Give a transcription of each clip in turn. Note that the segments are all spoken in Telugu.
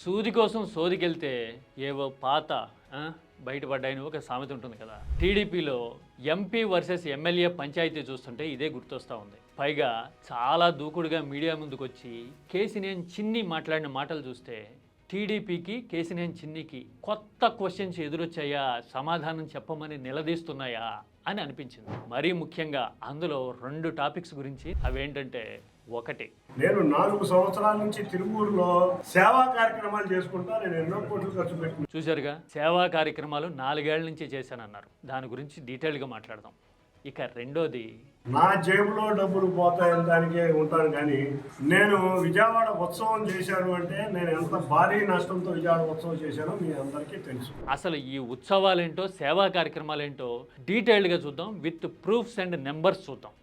సూది కోసం సోదికెళ్తే ఏవో పాత బయటపడ్డాయని ఒక సామెత ఉంటుంది కదా. టీడీపీలో ఎంపీ వర్సెస్ ఎమ్మెల్యే పంచాయతీ చూస్తుంటే ఇదే గుర్తొస్తూ ఉంది. పైగా చాలా దూకుడుగా మీడియా ముందుకు వచ్చి కేసినేని చిన్ని మాట్లాడిన మాటలు చూస్తే టీడీపీకి కేసినేని చిన్నికి కొత్త క్వశ్చన్స్ ఎదురొచ్చాయా, సమాధానం చెప్పమని నిలదీస్తున్నాయా అని అనిపించింది. మరీ ముఖ్యంగా అందులో 2 టాపిక్స్ గురించి. అవేంటంటే, ఒకటి, నేను 4 సంవత్సరాల నుంచి తిరువూరులో సేవా కార్యక్రమాలు చేసుకుంటా. నేను ఎన్నో కోట్లు ఖర్చు పెట్టుకున్నాను. చూశారుగా, సేవా కార్యక్రమాలు 4 ఏళ్ల నుంచి చేశానన్నారు. దాని గురించి డీటెయిల్గా మాట్లాడదాం. ఇక రెండోది, నా జేబులో డబ్బులు పోతాయని దానికే ఉంటాను, కానీ నేను విజయవాడ ఉత్సవం చేశాను అంటే నేను ఎంత భారీ నష్టంతో విజయవాడ ఉత్సవం చేశానో మీ అందరికీ తెలుసు. అసలు ఈ ఉత్సవాలేంటో, సేవా కార్యక్రమాలేంటో డీటెయిల్డ్గా చూద్దాం. విత్ ప్రూఫ్స్ అండ్ నెంబర్స్ చూద్దాం.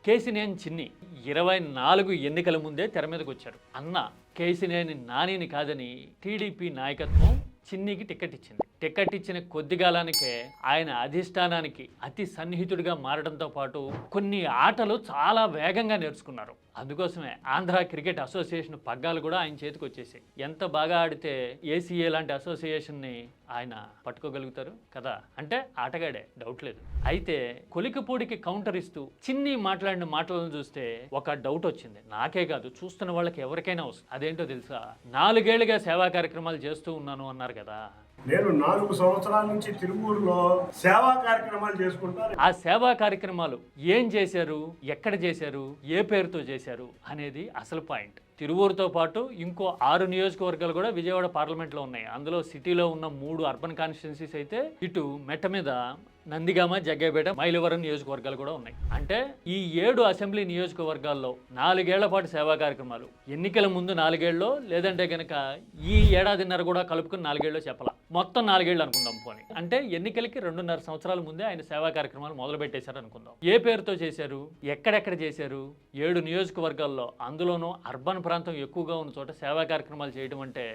కేసినేని చిన్ని 24 ఎన్నికల ముందే తెర మీదకి వచ్చారు. అన్న కేసినేని నానిని కాదని టీడీపీ నాయకత్వం చిన్నికి టికెట్ ఇచ్చింది. టికెట్ ఇచ్చిన కొద్ది కాలానికే ఆయన అధిష్టానానికి అతి సన్నిహితుడిగా మారడంతో పాటు కొన్ని ఆటలు చాలా వేగంగా నేర్చుకున్నారు. అందుకోసమే ఆంధ్ర క్రికెట్ అసోసియేషన్ పగ్గాలు కూడా ఆయన చేతికి వచ్చేసాయి. ఎంత బాగా ఆడితే ఏసీఏ లాంటి అసోసియేషన్ని ఆయన పట్టుకోగలుగుతారు కదా. అంటే ఆటగాడే, డౌట్ లేదు. అయితే కొలికపూడికి కౌంటర్ ఇస్తూ చిన్ని మాట్లాడిన మాటలను చూస్తే ఒక డౌట్ వచ్చింది. నాకే కాదు, చూస్తున్న వాళ్ళకి ఎవరికైనా వస్తుంది. అదేంటో తెలుసా? 4 ఏళ్లుగా సేవా కార్యక్రమాలు చేస్తూ ఉన్నాను అన్నారు కదా. నేను 4 సంవత్సరాల నుంచి తిరువూరులో సేవా కార్యక్రమాలు చేసుకుంటాను. ఆ సేవా కార్యక్రమాలు ఏం చేశారు, ఎక్కడ చేశారు, ఏ పేరుతో చేశారు అనేది అసలు పాయింట్. తిరువూరుతో పాటు ఇంకో 6 నియోజకవర్గాలు కూడా విజయవాడ పార్లమెంట్లో ఉన్నాయి. అందులో సిటీలో ఉన్న 3 అర్బన్ కాన్స్టిట్యున్సీస్ అయితే, ఇటు మెట్ట మీద నందిగామ, జగ్గైపేట, మైలవరం నియోజకవర్గాలు కూడా ఉన్నాయి. అంటే ఈ 7 అసెంబ్లీ నియోజకవర్గాల్లో 4 ఏళ్ల పాటు సేవా కార్యక్రమాలు. ఎన్నికల ముందు 4 ఏళ్ళు, లేదంటే కనుక ఈ ఏడాదిన్నర కూడా కలుపుకుని 4 ఏళ్ళు చెప్పాల, మొత్తం 4 ఏళ్ళు అనుకుందాం పోనీ. అంటే ఎన్నికలకి 2.5 సంవత్సరాల ముందే ఆయన సేవా కార్యక్రమాలు మొదలు పెట్టేశారు అనుకుందాం. ఏ పేరుతో చేశారు, ఎక్కడెక్కడ చేశారు? 7 నియోజకవర్గాల్లో, అందులోనూ అర్బన్ ప్రాంతం ఎక్కువగా ఉన్న చోట సేవా కార్యక్రమాలు చేయడం అంటే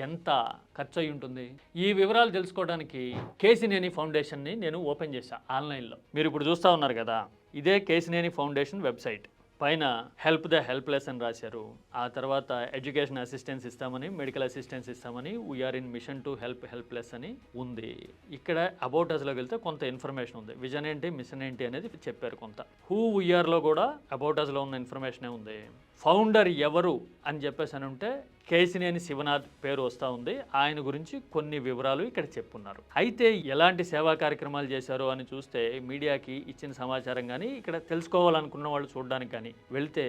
ఎంత ఖర్చు అయి ఉంటుంది? ఈ వివరాలు తెలుసుకోవడానికి కేసినేని ఫౌండేషన్ని నేను ఓపెన్ చేశాను ఆన్లైన్లో. మీరు ఇప్పుడు చూస్తూ ఉన్నారు కదా, ఇదే కేసినేని ఫౌండేషన్ వెబ్సైట్. పైన హెల్ప్ ద హెల్ప్లెస్ అని రాశారు. ఆ తర్వాత ఎడ్యుకేషన్ అసిస్టెన్స్ ఇస్తామని, మెడికల్ అసిస్టెన్స్ ఇస్తామని, we are in mission to help helpless అని ఉంది. ఇక్కడ అబౌట్ అస్లోకి వెళ్తే కొంత ఇన్ఫర్మేషన్ ఉంది. విజన్ ఏంటి, మిషన్ ఏంటి అనేది చెప్పారు కొంత. హూ వీఆర్లో కూడా అబౌట్ అస్లో ఉన్న ఇన్ఫర్మేషనే ఉంది. ఫౌండర్ ఎవరు అని చెప్పేసి అని ఉంటే కేసినేని శివనాథ్ పేరు వస్తూ ఉంది. ఆయన గురించి కొన్ని వివరాలు ఇక్కడ చెప్పున్నారు. అయితే ఎలాంటి సేవా కార్యక్రమాలు చేశారో అని చూస్తే, మీడియాకి ఇచ్చిన సమాచారం కానీ, ఇక్కడ తెలుసుకోవాలనుకున్న వాళ్ళు చూడడానికి కానీ వెళ్తే,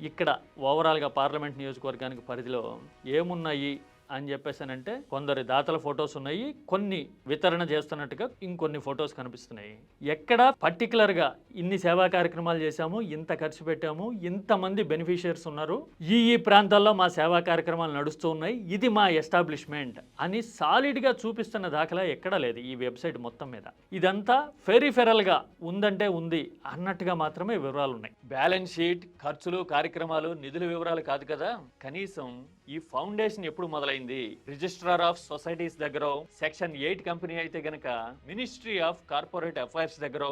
ఇక్కడ ఓవరాల్గా పార్లమెంట్ నియోజకవర్గానికి పరిధిలో ఏమున్నాయి అని చెప్పేసానంటే, కొందరి దాతల ఫొటోస్ ఉన్నాయి, కొన్ని వితరణ చేస్తున్నట్టుగా ఇంకొన్ని ఫొటోస్ కనిపిస్తున్నాయి. ఎక్కడ పర్టికులర్గా ఇన్ని సేవా కార్యక్రమాలు చేశాము, ఇంత ఖర్చు పెట్టాము, ఇంతమంది బెనిఫిషియర్స్ ఉన్నారు, ఈ ప్రాంతాల్లో మా సేవా కార్యక్రమాలు నడుస్తూ ఉన్నాయి, ఇది మా ఎస్టాబ్లిష్మెంట్ అని సాలిడ్గా చూపిస్తున్న దాఖలా ఎక్కడా లేదు ఈ వెబ్సైట్ మొత్తం మీద. ఇదంతా పెరిఫెరల్గా ఉందంటే ఉంది అన్నట్టుగా మాత్రమే వివరాలు ఉన్నాయి. బ్యాలెన్స్ షీట్, ఖర్చులు, కార్యక్రమాలు, నిధుల వివరాలు కాదు కదా. కనీసం ఈ ఫౌండేషన్ ఎప్పుడు మొదలైంది, రిజిస్ట్రార్ ఆఫ్ సొసైటీస్ దగ్గర సెక్షన్ 8 కంపెనీ అయితే గనక మినిస్ట్రీ ఆఫ్ కార్పొరేట్ అఫైర్స్ దగ్గర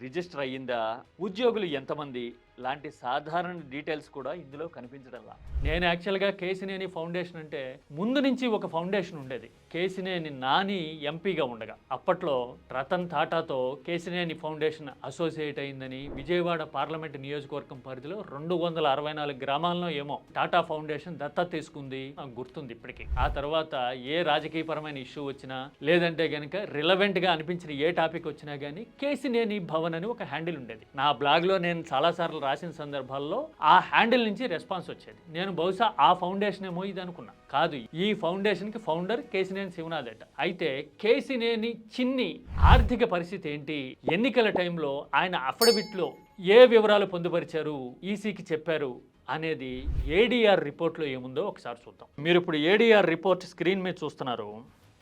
రిజిస్టర్ అయ్యిందా, ఉద్యోగులు ఎంతమంది లాంటి సాధారణ డీటెయిల్స్ కూడా ఇందులో కనిపించడంలా. నేను యాక్చువల్గా కేసినేని ఫౌండేషన్ అంటే ముందు నుంచి ఒక ఫౌండేషన్ ఉండేది. కేసినేని నాని ఎంపీగా ఉండగా అప్పట్లో రతన్ టాటాతో కేసినేని ఫౌండేషన్ అసోసియేట్ అయిందని విజయవాడ పార్లమెంట్ నియోజకవర్గం పరిధిలో 264 గ్రామాల్లో ఏమో టాటా ఫౌండేషన్ దత్తత తీసుకుంది, గుర్తుంది ఇప్పటికీ. ఆ తర్వాత ఏ రాజకీయపరమైన ఇష్యూ వచ్చినా, లేదంటే కనుక రిలవెంట్గా అనిపించిన ఏ టాపిక్ వచ్చినా కానీ కేసినేని భవన్ అని ఒక హ్యాండిల్ ఉండేది. నా బ్లాగ్లో నేను చాలాసార్లు రాసిన సందర్భాల్లో ఆ హ్యాండిల్ నుంచి రెస్పాన్స్ వచ్చేది. నేను బహుశా ఆ ఫౌండేషన్ ఏమో ఇది అనుకున్నా. కాదు, ఈ ఫౌండేషన్కి ఫౌండర్ కేసినేని శివనాథ్ అట. అయితే కేసినేని చిన్ని ఆర్థిక పరిస్థితి ఏంటి, ఎన్నికల టైంలో ఆయన అఫిడవిట్లో ఏ వివరాలు పొందుపరిచారు, ఈసీకి చెప్పారు అనేది ఏడీఆర్ రిపోర్ట్లో ఏముందో ఒకసారి చూద్దాం. మీరు ఇప్పుడు ఏడీఆర్ రిపోర్ట్ స్క్రీన్ మీద చూస్తున్నారు.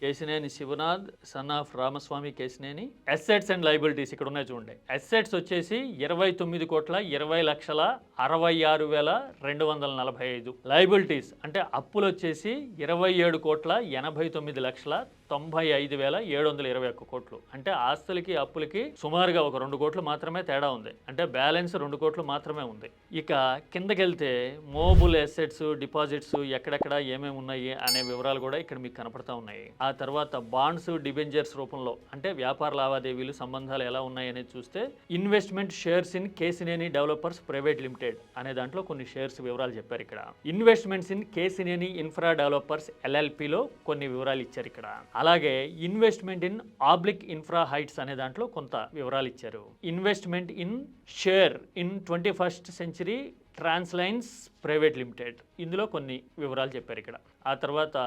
Kesineni Sivanath, son of Ramaswamy Kesineni. Assets and liabilities ఇక్కడ ఉన్నాయి చూడండి. అసెట్స్ వచ్చేసి 29,20,66,245. లయబిలిటీస్ అంటే అప్పులు వచ్చేసి 27,89,00,00,000. 95,721 కోట్లు. అంటే ఆస్తులకి అప్పులకి సుమారుగా ఒక 2 కోట్లు మాత్రమే తేడా ఉంది. అంటే బ్యాలెన్స్ 2 కోట్లు మాత్రమే ఉంది. ఇక కిందకెళ్తే మోబుల్ అసెట్స్, డిపాజిట్స్ ఎక్కడెక్కడ ఏమేమి ఉన్నాయి అనే వివరాలు కూడా ఇక్కడ మీకు కనపడతా ఉన్నాయి. ఆ తర్వాత బాండ్స్, డిబెంచర్స్ రూపంలో అంటే వ్యాపార లావాదేవీలు సంబంధాలు ఎలా ఉన్నాయి అనేది చూస్తే investment shares in Kesineni developers private limited అనే దాంట్లో కొన్ని షేర్స్ వివరాలు చెప్పారు. ఇక్కడ investments in Kesineni infra developers ఎల్ఎల్పిలో కొన్ని వివరాలు ఇచ్చారు. ఇక్కడ అలాగే ఇన్వెస్ట్మెంట్ ఇన్ ఆబ్లిక్ ఇన్ఫ్రా హైట్స్ అనే దాంట్లో కొంత వివరాలు ఇచ్చారు. Investment in share in 21st century translines private limited ఇందులో కొన్ని వివరాలు చెప్పారు. ఇక్కడ ఆ తర్వాత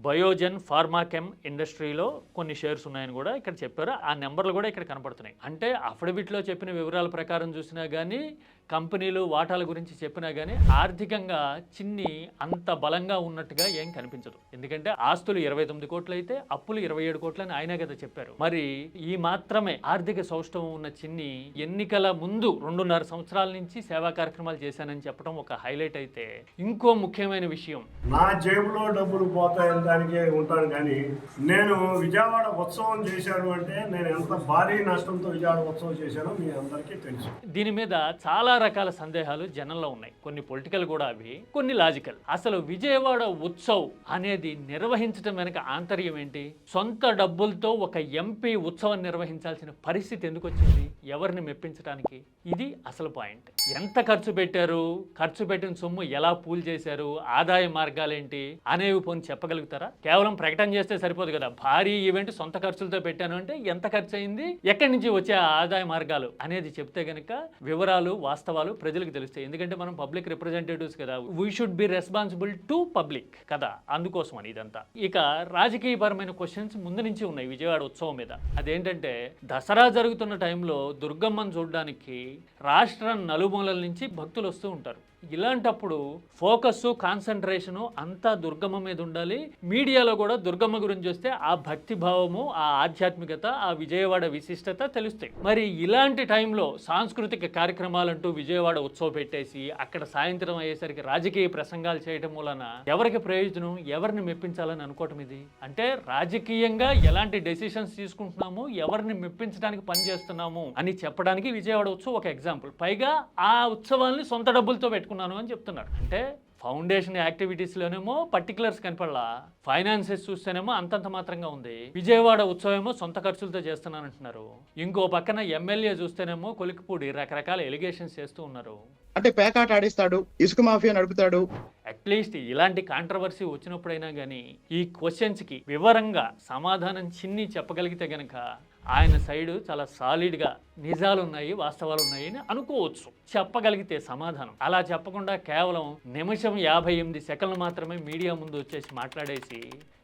బయోజన్ ఫార్మాకెమ్ ఇండస్ట్రీలో కొన్ని షేర్స్ ఉన్నాయని కూడా ఇక్కడ చెప్పారు. ఆ నెంబర్లు కూడా ఇక్కడ కనపడుతున్నాయి. అంటే అఫిడవిట్లో చెప్పిన వివరాల ప్రకారం చూసినా కానీ కంపెనీలు వాటాల గురించి చెప్పినా కానీ ఆర్థికంగా చిన్ని అంత బలంగా ఉన్నట్టుగా ఏం కనిపించదు. ఎందుకంటే ఆస్తులు 29 కోట్లు అయితే అప్పులు 27 కోట్లు అని ఆయనే కదా చెప్పారు. మరి ఈ మాత్రమే ఆర్థిక సౌష్ఠవం ఉన్న చిన్ని ఎన్నికల ముందు 2.5 సంవత్సరాల నుంచి సేవా కార్యక్రమాలు చేశానని చెప్పడం ఒక హైలైట్ అయితే, ఇంకో ముఖ్యమైన విషయం, నా జేబులో డబ్బులు పోతాయని దానికే ఉంటాను కానీ నేను విజయవాడ ఉత్సవం చేశాను అంటే నేను ఎంత భారీ నష్టంతో విజయవాడ ఉత్సవం చేశానో మీ అందరికీ తెలుసు. దీని మీద చాలా రకాల సందేహాలు జనంలో ఉన్నాయి. కొన్ని పొలిటికల్ కూడా, అవి కొన్ని లాజికల్. అసలు విజయవాడ ఉత్సవ్ అనేది నిర్వహించడం వెనక ఆంతర్యం ఏంటి? సొంత డబ్బులతో ఒక ఎంపీ ఉత్సవం నిర్వహించాల్సిన పరిస్థితి ఎందుకు వచ్చింది? ఎవరిని మెప్పించడానికి? ఇది అసలు పాయింట్. ఎంత ఖర్చు పెట్టారు, ఖర్చు పెట్టిన సొమ్ము ఎలా పూల్ చేశారు, ఆదాయ మార్గాలేంటి అనేవి పోని చెప్పగలుగుతారా? కేవలం ప్రకటన చేస్తే సరిపోదు కదా. భారీ ఈవెంట్ సొంత ఖర్చులతో పెట్టాను అంటే ఎంత ఖర్చు అయింది, ఎక్కడి నుంచి వచ్చే ఆదాయ మార్గాలు అనేది చెప్తే గనక వివరాలు, వాస్తవాలు ప్రజలకు తెలుస్తాయి. ఎందుకంటే మనం పబ్లిక్ రిప్రజెంటేటివ్స్ కదా, we should be responsible to public కదా, అందుకోసం అని ఇదంతా. ఇక రాజకీయపరమైన క్వశ్చన్స్ ముందు నుంచి ఉన్నాయి విజయవాడ ఉత్సవం మీద. అదేంటంటే దసరా జరుగుతున్న టైంలో దుర్గమ్మను చూడడానికి రాష్ట్ర నలుమూలల నుంచి భక్తులు వస్తూ ఉంటారు. ఇలాంటప్పుడు ఫోకస్, కాన్సన్ట్రేషను అంతా దుర్గమ్మ మీద ఉండాలి. మీడియాలో కూడా దుర్గమ్మ గురించి వస్తే ఆ భక్తి భావము, ఆ ఆధ్యాత్మికత, ఆ విజయవాడ విశిష్టత తెలుస్తాయి. మరి ఇలాంటి టైంలో సాంస్కృతిక కార్యక్రమాలంటూ విజయవాడ ఉత్సవం పెట్టేసి అక్కడ సాయంత్రం అయ్యేసరికి రాజకీయ ప్రసంగాలు చేయడం వలన ఎవరికి ప్రయోజనం, ఎవరిని మెప్పించాలని అనుకోవటం ఇది? అంటే రాజకీయంగా ఎలాంటి డెసిషన్స్ తీసుకుంటున్నాము, ఎవరిని మెప్పించడానికి పనిచేస్తున్నాము అని చెప్పడానికి విజయవాడ ఉత్సవం ఒక ఎగ్జాంపుల్. పైగా ఆ ఉత్సవాల్ని సొంత డబ్బులతో పెట్టుకున్నాను అని చెప్తున్నారు. అంటే ఫౌండేషన్ యాక్టివిటీస్లోనేమో పర్టికులర్స్ కనపడలా, ఫైనాన్సెస్ చూస్తేనేమో అంతంత మాత్రంగా ఉంది. విజయవాడ ఉత్సవమేమో సొంత ఖర్చులతో చేస్తున్నానంటున్నారు. ఇంకో పక్కన ఎమ్మెల్యే చూస్తేనేమో కొలికిపూడి రకరకాల ఎలిగేషన్స్ చేస్తూ ఉన్నారు. అంటే పేకాట ఆడిస్తాడు, ఇసుక మాఫియా నడుపుతాడు. అట్లీస్ట్ ఇలాంటి కాంట్రవర్సీ వచ్చినప్పుడైనా కానీ ఈ క్వశ్చన్స్కి వివరంగా సమాధానం చిన్ని చెప్పగలిగితే గనక ఆయన సైడు చాలా సాలిడ్గా నిజాలు ఉన్నాయి, వాస్తవాలు ఉన్నాయి అని అనుకోవచ్చు. చెప్పగలిగితే సమాధానం. అలా చెప్పకుండా కేవలం నిమిషం 58 సెకండ్లు మాత్రమే మీడియా ముందు వచ్చేసి మాట్లాడేసి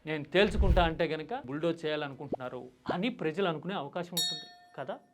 నేను తేల్చుకుంటా అంటే గనక బుల్డోజ్ చేయాలనుకుంటున్నారు అని ప్రజలు అనుకునే అవకాశం ఉంటుంది కదా.